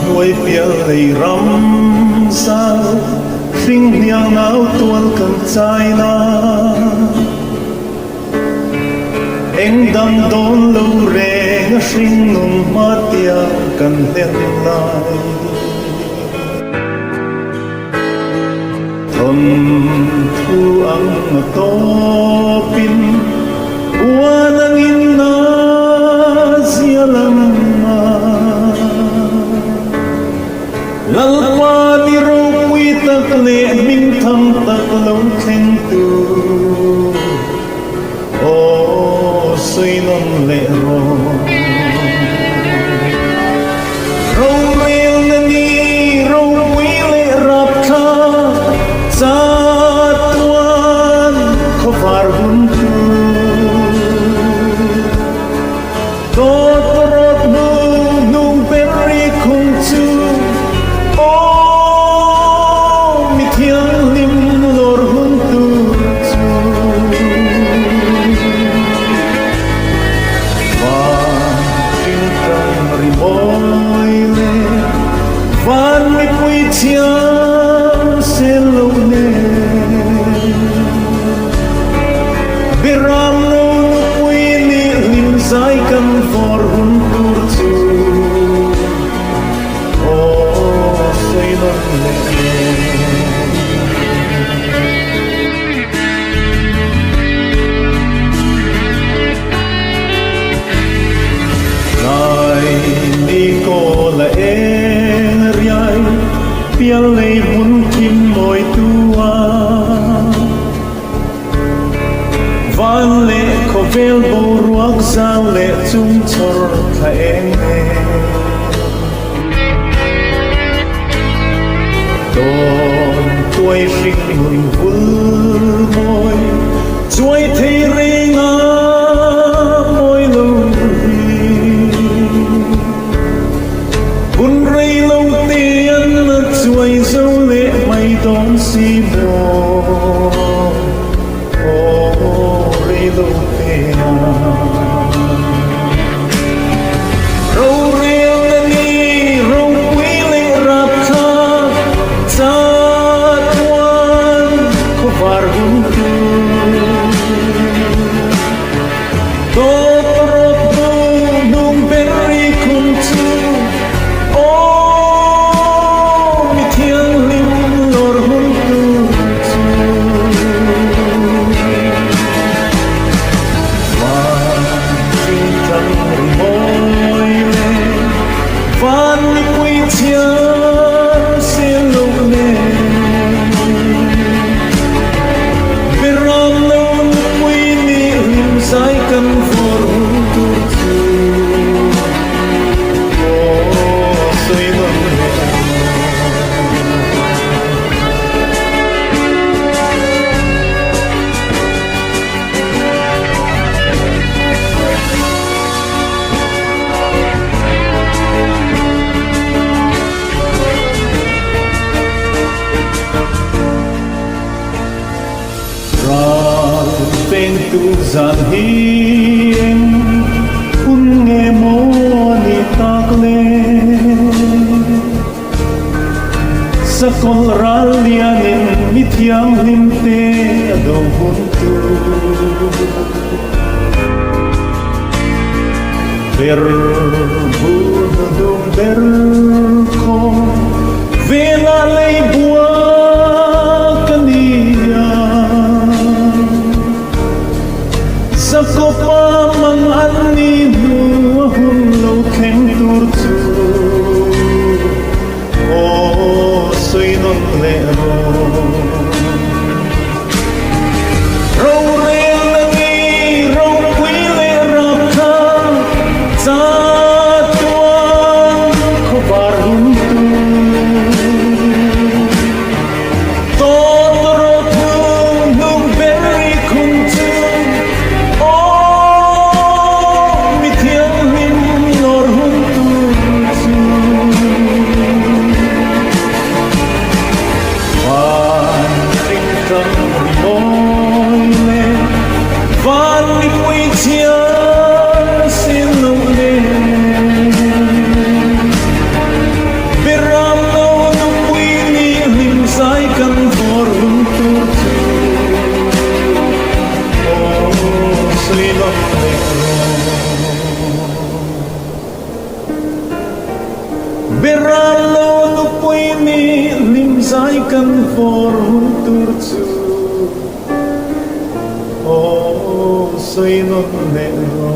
nuôi phía lầy rắm sao khinh nhang áo tuôn cần trái na anh đang đón lâu rè ngã sinh nung mát tia cần lên lại thầm thu ang to pin uan ang ina zia lam lalpa ni ro quy tak le minh thăng tak lâu khen tu ô suy non lệ ro rong mel na ni ro quy lệ rap kha sa tuan kho var bun tu to rot nu nung berry kung chu van mi quy chiang se lâu nè biram no quy ni lim sai kan for hun tur chu o sei non le lai ni ko la piang lei hun kim moi tua van le ko vel bo ruak sang le chung chor kha eng e don tuai ring hun vul moi chuai thei ringa moi lo bun rei lo tiền chuối dấu lệ mây đón xì bò ô rei lo tiền râu rêu na ni râu quý lệ rap kha sa tuan kho var hun tu to rot nu nung berry kung chu van mi quy chiang se lâu nè biram no quy ni lim sai kan for tu chu o soi non bên tu gian hiền un nghe mô ni tak le sa kol ralianin mithyang himte ado huntu ber budum ber ko vela lei bua ko pa mang an ni nu hun lo khen tur chu o soi non le ro ro re na ni ro quy le rap kha sa tuan kho Beralo no puini limzai kan for hunturchu. Oh, soy non nero.